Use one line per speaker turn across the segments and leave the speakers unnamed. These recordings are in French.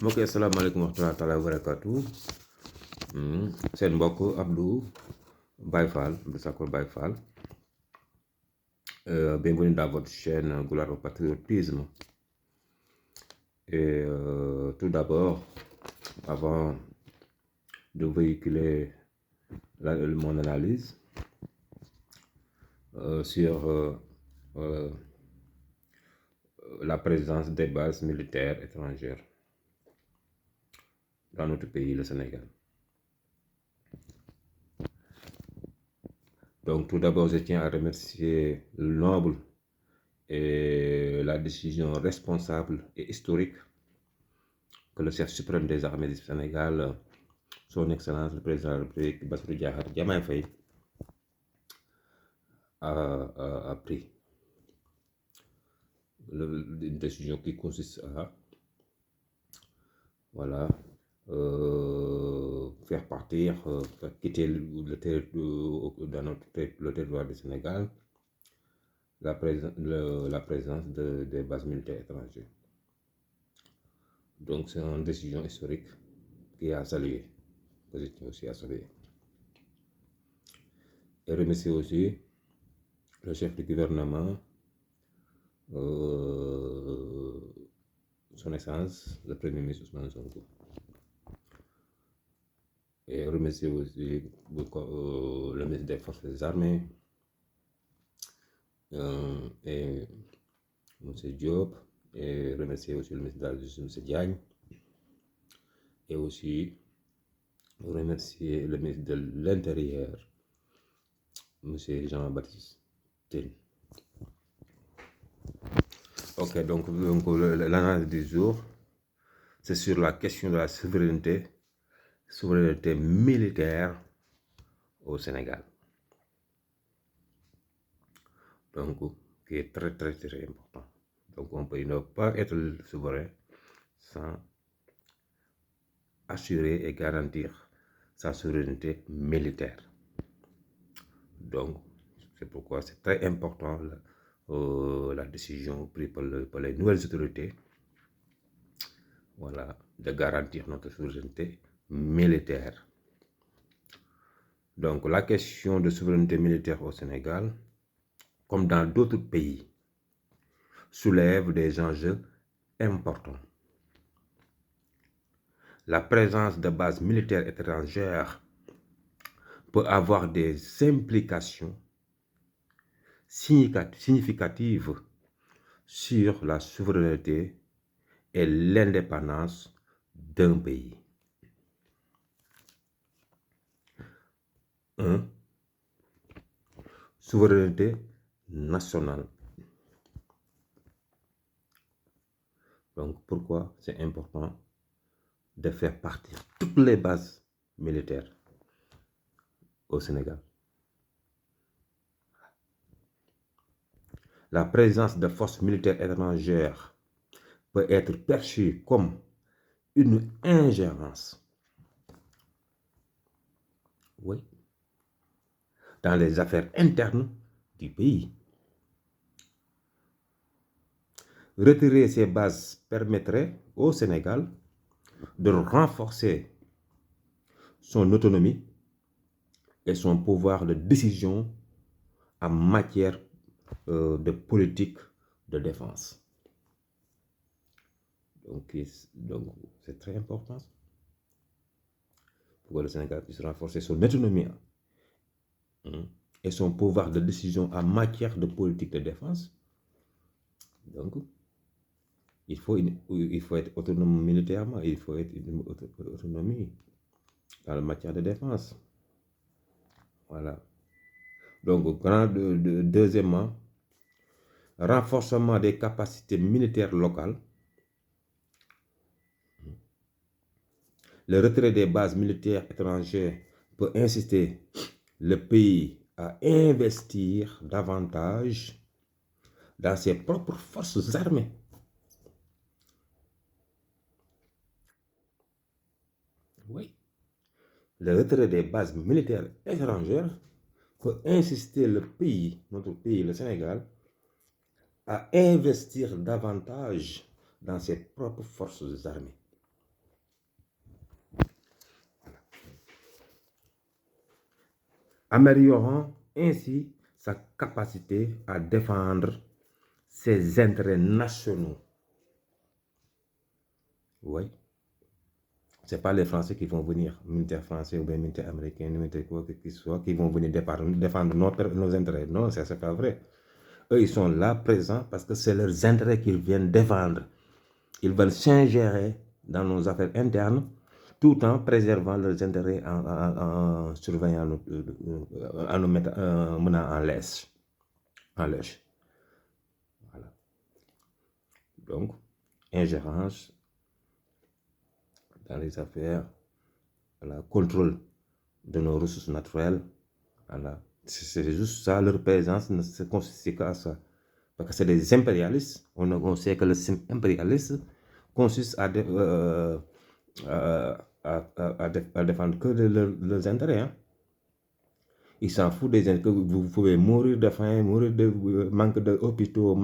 mbokk yi asalaamaaleykum wa rahmatulah taala wa barakaatu seen mbokk Abdou Baye Fall Abdou Sakor Baye Fall. Bienvenue dans votre chaîne Gloire au patriotisme. Et tout d'abord, avant de véhiculer mon analyse sur la présence des bases militaires étrangères dans notre pays, le Sénégal. Donc tout d'abord, je tiens à remercier le noble et la décision responsable et historique que le chef suprême des armées du Sénégal, son Excellence le président de la République, Bassirou Diomaye Faye, a pris. Une décision qui consiste à faire partir, faire quitter le territoire du Sénégal la présence des bases militaires étrangères. Donc c'est une décision historique qui a salué, que je tiens aussi à saluer. Et remercier aussi le chef du gouvernement, son Excellence, le Premier ministre Ousmane Sonko. Et remercier aussi le ministre des Forces des Armées et M. Diop, et remercier aussi le ministre de la Justice, M. Diagne, et aussi remercier le ministre de l'Intérieur, M. Jean-Baptiste Tine. Ok, donc l'analyse du jour, c'est sur la question de la souveraineté militaire au Sénégal. Donc, qui est très très très important. Donc, on peut ne pas être souverain sans assurer et garantir sa souveraineté militaire. Donc, c'est pourquoi c'est très important la décision prise par les nouvelles autorités, de garantir notre souveraineté militaire. Donc, la question de souveraineté militaire au Sénégal, comme dans d'autres pays, soulève des enjeux importants. La présence de bases militaires étrangères peut avoir des implications significatives sur la souveraineté et l'indépendance d'un pays. 1. Souveraineté nationale. Donc, pourquoi c'est important de faire partir toutes les bases militaires au Sénégal? La présence de forces militaires étrangères peut être perçue comme une ingérence, dans les affaires internes du pays. Retirer ces bases permettrait au Sénégal de renforcer son autonomie et son pouvoir de décision en matière de politique de défense. Donc c'est très important pour que le Sénégal puisse renforcer son autonomie et son pouvoir de décision en matière de politique de défense. Donc, il faut être autonome militairement, il faut être une autonomie dans la matière de défense. Donc, deuxièmement, renforcement des capacités militaires locales. Le retrait des bases militaires étrangères peut inciter le pays à investir davantage dans ses propres forces armées. Le retrait des bases militaires étrangères peut inciter le pays, notre pays, le Sénégal, à investir davantage dans ses propres forces armées. améliorant ainsi sa capacité à défendre ses intérêts nationaux. Oui. Ce n'est pas les Français qui vont venir, militaires français ou bien militaires américains, militaires quoi que ce soit, qui vont venir défendre nos intérêts. Non, ça, c'est pas vrai. Eux, ils sont là présents parce que c'est leurs intérêts qu'ils viennent défendre. Ils veulent s'ingérer dans nos affaires internes tout en préservant leurs intérêts, en surveillant, en nous menant en laisse. En lèche. Voilà. Donc, ingérence dans les affaires, voilà, contrôle de nos ressources naturelles. Voilà. C'est juste ça, leur présence ne se consiste qu'à ça. Parce que c'est des impérialistes. On sait que le système impérialiste consiste à défendre que leurs intérêts. Hein. Ils s'en foutent des intérêts. Vous pouvez mourir de faim, mourir de manque d'hôpitaux,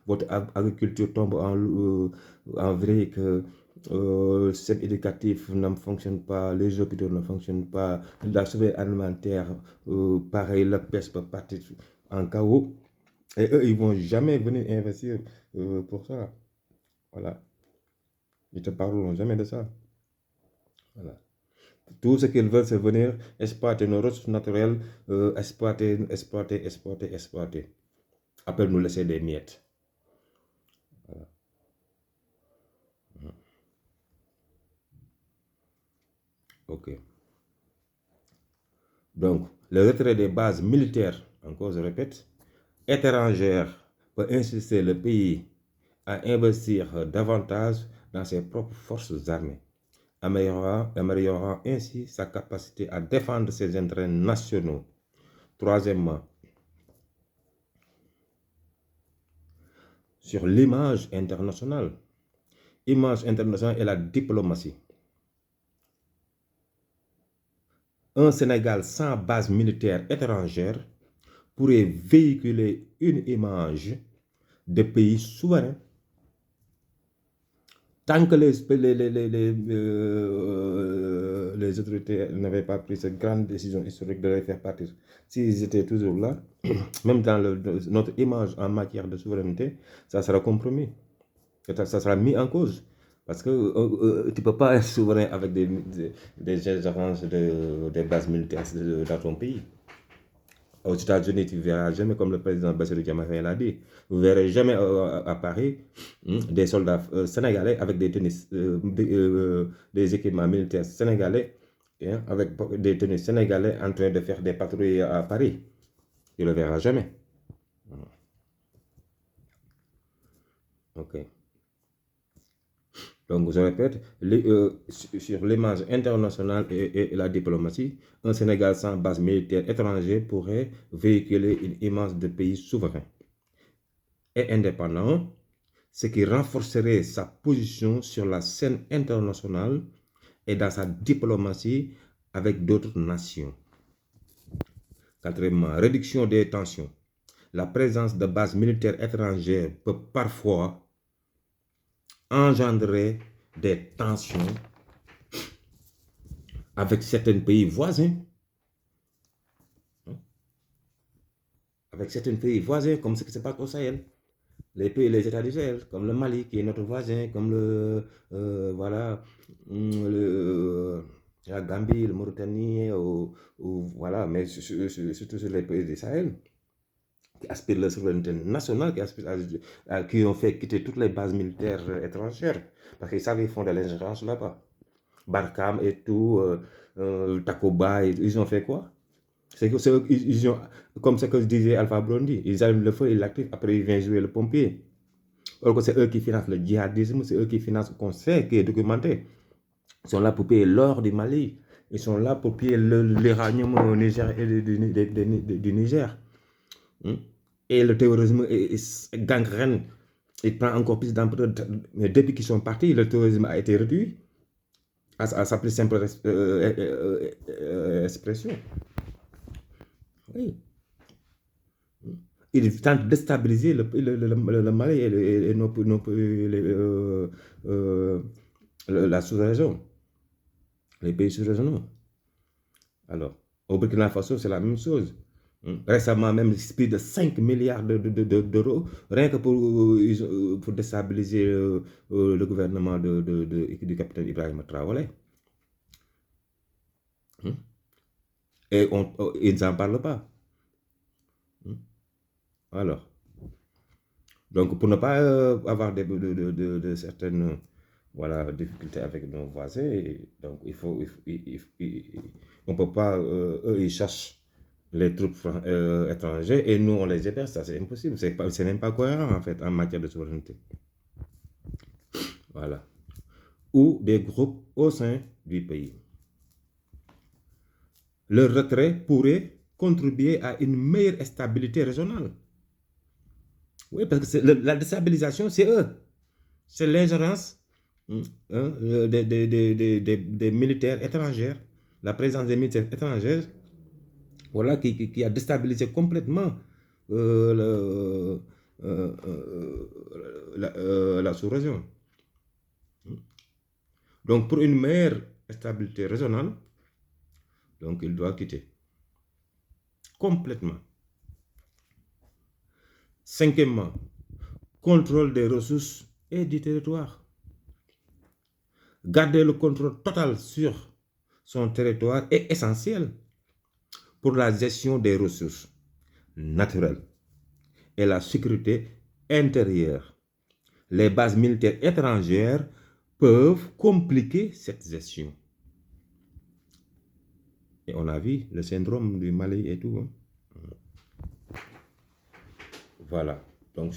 votre agriculture tombe en vraie, que le système éducatif ne fonctionne pas, les hôpitaux ne fonctionnent pas, la surveillance alimentaire, pareil, la pêche peut partir en chaos. Et eux, ils ne vont jamais venir investir pour ça. Voilà. Ils ne te parleront jamais de ça. Voilà. Tout ce qu'ils veulent, c'est venir exploiter nos ressources naturelles, exploiter. Après, nous laisser des miettes. Voilà. Ok. Donc, le retrait des bases militaires, encore je répète, étrangères, peut inciter le pays à investir davantage dans ses propres forces armées, améliorant ainsi sa capacité à défendre ses intérêts nationaux. Troisièmement, sur l'image internationale. Image internationale et la diplomatie. Un Sénégal sans base militaire étrangère pourrait véhiculer une image de pays souverain. Tant que les autorités n'avaient pas pris cette grande décision historique de les faire partir, s'ils étaient toujours là, même dans notre image en matière de souveraineté, ça sera compromis. Ça sera mis en cause. Parce que tu ne peux pas être souverain avec des agences des bases militaires dans ton pays. Aux États-Unis, tu ne verras jamais, comme le président Bassirou Diomaye l'a dit, vous ne verrez jamais à Paris des soldats sénégalais avec des tenues, des équipements militaires sénégalais, avec des tenues sénégalais en train de faire des patrouilles à Paris. Tu ne le verras jamais. Ok. Donc, je répète, sur l'image internationale et la diplomatie, un Sénégal sans base militaire étrangère pourrait véhiculer une image de pays souverain et indépendant, ce qui renforcerait sa position sur la scène internationale et dans sa diplomatie avec d'autres nations. Quatrièmement, réduction des tensions. La présence de bases militaires étrangères peut parfois engendrer des tensions avec certains pays voisins. Avec certains pays voisins, comme ce qui se passe au Sahel. Les États du Sahel, comme le Mali, qui est notre voisin, comme la Gambie, la Mauritanie, voilà, mais surtout sur les pays du Sahel, qui aspirent à la souveraineté nationale, qui ont fait quitter toutes les bases militaires étrangères, parce qu'ils savent qu'ils font de l'ingérence là-bas. Barkham et tout, Takoba, ils ont fait quoi? Ils ont, comme ce que disait Alpha Blondy, ils allument le feu, ils l'activent, après ils viennent jouer le pompier. Alors que c'est eux qui financent le djihadisme, c'est eux qui financent le conseil qui est documenté. Ils sont là pour payer l'or du Mali, ils sont là pour payer l'uranium au Niger et du Niger. Et le terrorisme gangrène, il prend encore plus d'ampleur. Mais depuis qu'ils sont partis, le terrorisme a été réduit à sa plus simple expression. Oui. Ils tentent de déstabiliser le Mali et la sous-région, les pays sous-régionaux. Alors, Au Burkina Faso, c'est la même chose. Récemment, même plus de 5 milliards d'euros, rien que pour déstabiliser le gouvernement du capitaine Ibrahim Traoré. Et ils n'en parlent pas. Alors, donc pour ne pas avoir de certaines voilà, difficultés avec nos voisins, donc on ne peut pas, eux ils cherchent les troupes étrangères et nous on les héberge, ça c'est impossible, c'est même pas cohérent en fait en matière de souveraineté. Voilà. Ou des groupes au sein du pays. Le retrait pourrait contribuer à une meilleure stabilité régionale. Oui, parce que la déstabilisation, c'est eux. C'est l'ingérence des militaires étrangers, la présence des militaires étrangers, voilà, qui a déstabilisé complètement la sous-région. Donc, pour une meilleure stabilité régionale, donc il doit quitter complètement. Cinquièmement, contrôle des ressources et du territoire. Garder le contrôle total sur son territoire est essentiel pour la gestion des ressources naturelles et la sécurité intérieure. Les bases militaires étrangères peuvent compliquer cette gestion. Et on a vu le syndrome du Mali et tout. Voilà. Donc,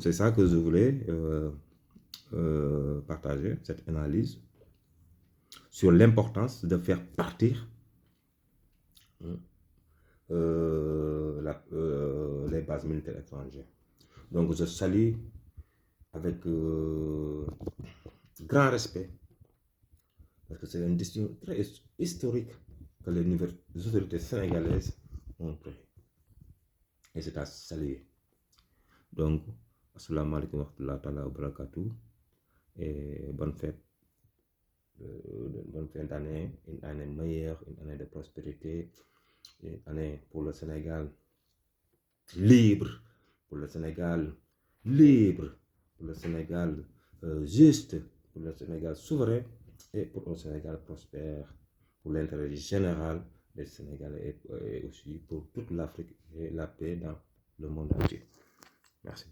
c'est ça que je voulais partager, cette analyse sur l'importance de faire partir les bases militaires étrangères. Donc, je salue avec grand respect, parce que c'est une décision très historique que les autorités sénégalaises ont prise. Et c'est à saluer. Donc, assalamu alaikum wa rahmatullahi wa barakatuh. Et bonne fête d'année, une année meilleure, une année de prospérité, une année pour le Sénégal libre, pour le Sénégal libre, pour le Sénégal juste, pour le Sénégal souverain et pour le Sénégal prospère, pour l'intérêt général des Sénégalais et aussi pour toute l'Afrique et la paix dans le monde entier. Merci.